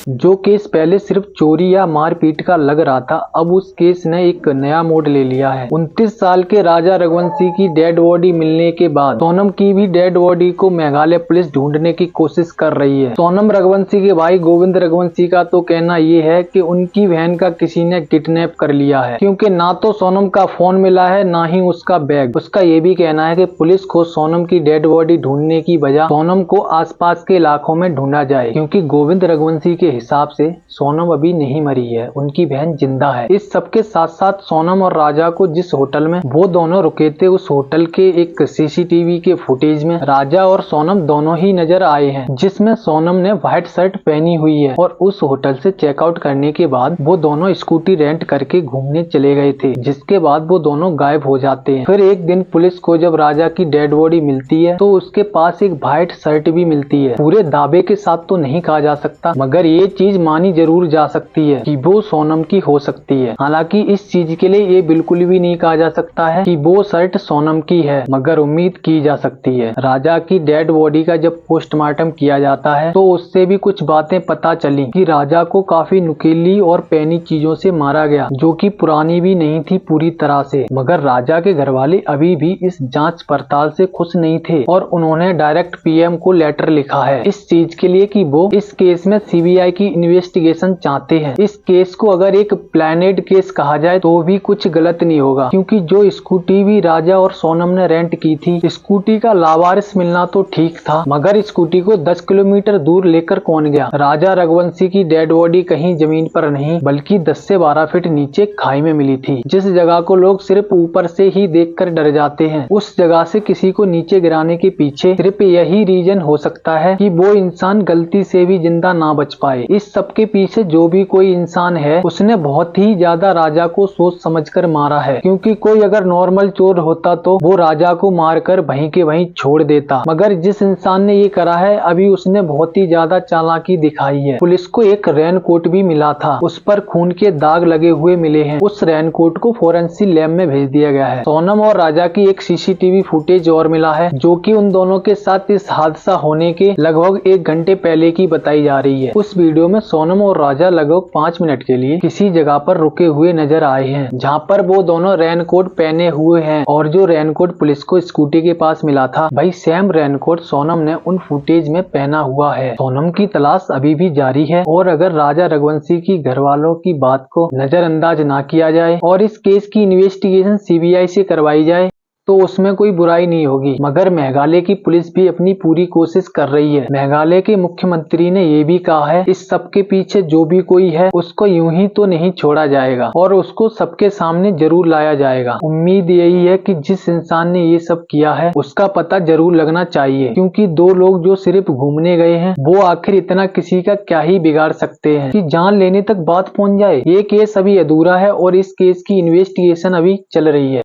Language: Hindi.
जो केस पहले सिर्फ चोरी या मारपीट का लग रहा था, अब उस केस ने एक नया मोड़ ले लिया है। 29 साल के राजा रघुवंशी की डेड बॉडी मिलने के बाद सोनम की भी डेड बॉडी को मेघालय पुलिस ढूंढने की कोशिश कर रही है। सोनम रघुवंशी के भाई गोविंद रघुवंशी का तो कहना ये है कि उनकी बहन का किसी ने किडनैप कर लिया है, क्योंकि ना तो सोनम का फोन मिला है, ना ही उसका बैग। उसका ये भी कहना है कि पुलिस को सोनम की डेड बॉडी ढूंढने की बजाय सोनम को आसपास के इलाकों में ढूंढा जाए, क्योंकि गोविंद रघुवंशी के हिसाब से सोनम अभी नहीं मरी है, उनकी बहन जिंदा है। इस सबके साथ साथ सोनम और राजा को जिस होटल में वो दोनों रुके थे, उस होटल के एक सीसीटीवी के फुटेज में राजा और सोनम दोनों ही नजर आए हैं, जिसमें सोनम ने व्हाइट शर्ट पहनी हुई है और उस होटल से चेकआउट करने के बाद वो दोनों स्कूटी रेंट करके घूमने चले गए थे, जिसके बाद वो दोनों गायब हो जाते हैं। फिर एक दिन पुलिस को जब राजा की डेड बॉडी मिलती है तो उसके पास एक व्हाइट शर्ट भी मिलती है। पूरे दावे के साथ तो नहीं कहा जा सकता, मगर ये चीज मानी जरूर जा सकती है कि वो सोनम की हो सकती है। हालांकि इस चीज के लिए ये बिल्कुल भी नहीं कहा जा सकता है कि वो शर्ट सोनम की है, मगर उम्मीद की जा सकती है। राजा की डेड बॉडी का जब पोस्टमार्टम किया जाता है तो उससे भी कुछ बातें पता चली कि राजा को काफी नुकीली और पैनी चीजों से मारा गया, जो कि पुरानी भी नहीं थी पूरी तरह से। मगर राजा के घरवाले अभी भी इस जांच पड़ताल से खुश नहीं थे और उन्होंने डायरेक्ट पीएम को लेटर लिखा है इस चीज के लिए कि वो इस केस में सीबीआई की इन्वेस्टिगेशन चाहते हैं। इस केस को अगर एक प्लानेड केस कहा जाए तो भी कुछ गलत नहीं होगा, क्योंकि जो स्कूटी भी राजा और सोनम ने रेंट की थी, स्कूटी का लावारिस मिलना तो ठीक था, मगर स्कूटी को 10 किलोमीटर दूर लेकर कौन गया? राजा रघुवंशी की डेड बॉडी कहीं जमीन पर नहीं बल्कि 10 से 12 फीट नीचे खाई में मिली थी। जिस जगह को लोग सिर्फ ऊपर से ही देखकर डर जाते हैं, उस जगह से किसी को नीचे गिराने के पीछे सिर्फ यही रीजन हो सकता है कि वो इंसान गलती से भी जिंदा ना बच पाए। इस सब के पीछे जो भी कोई इंसान है, उसने बहुत ही ज्यादा राजा को सोच समझकर मारा है, क्योंकि कोई अगर नॉर्मल चोर होता तो वो राजा को मारकर वहीं के वहीं छोड़ देता, मगर जिस इंसान ने ये करा है अभी उसने बहुत ही ज्यादा चालाकी दिखाई है। पुलिस को एक रेनकोट भी मिला था, उस पर खून के दाग लगे हुए मिले हैं। उस रेनकोट को फोरेंसिक लैब में भेज दिया गया है। सोनम और राजा की एक सीसीटीवी फुटेज और मिला है, जो कि उन दोनों के साथ इस हादसा होने के लगभग 1 घंटे पहले की बताई जा रही है। उस वीडियो में सोनम और राजा लगभग 5 मिनट के लिए किसी जगह पर रुके हुए नजर आए हैं, जहाँ पर वो दोनों रेनकोट पहने हुए हैं, और जो रेनकोट पुलिस को स्कूटी के पास मिला था, भाई सेम रेनकोट सोनम ने उन फुटेज में पहना हुआ है। सोनम की तलाश अभी भी जारी है, और अगर राजा रघुवंशी की घर वालों की बात को नजरअंदाज ना किया जाए और इस केस की इन्वेस्टिगेशन सीबीआई से करवाई जाए तो उसमें कोई बुराई नहीं होगी। मगर मेघालय की पुलिस भी अपनी पूरी कोशिश कर रही है। मेघालय के मुख्यमंत्री ने ये भी कहा है, इस सब के पीछे जो भी कोई है उसको यूं ही तो नहीं छोड़ा जाएगा और उसको सबके सामने जरूर लाया जाएगा। उम्मीद यही है कि जिस इंसान ने ये सब किया है उसका पता जरूर लगना चाहिए, क्योंकि 2 लोग जो सिर्फ घूमने गए हैं, वो आखिर इतना किसी का क्या ही बिगाड़ सकते हैं कि जान लेने तक बात पहुंच जाए। ये केस अभी अधूरा है और इस केस की इन्वेस्टिगेशन अभी चल रही है।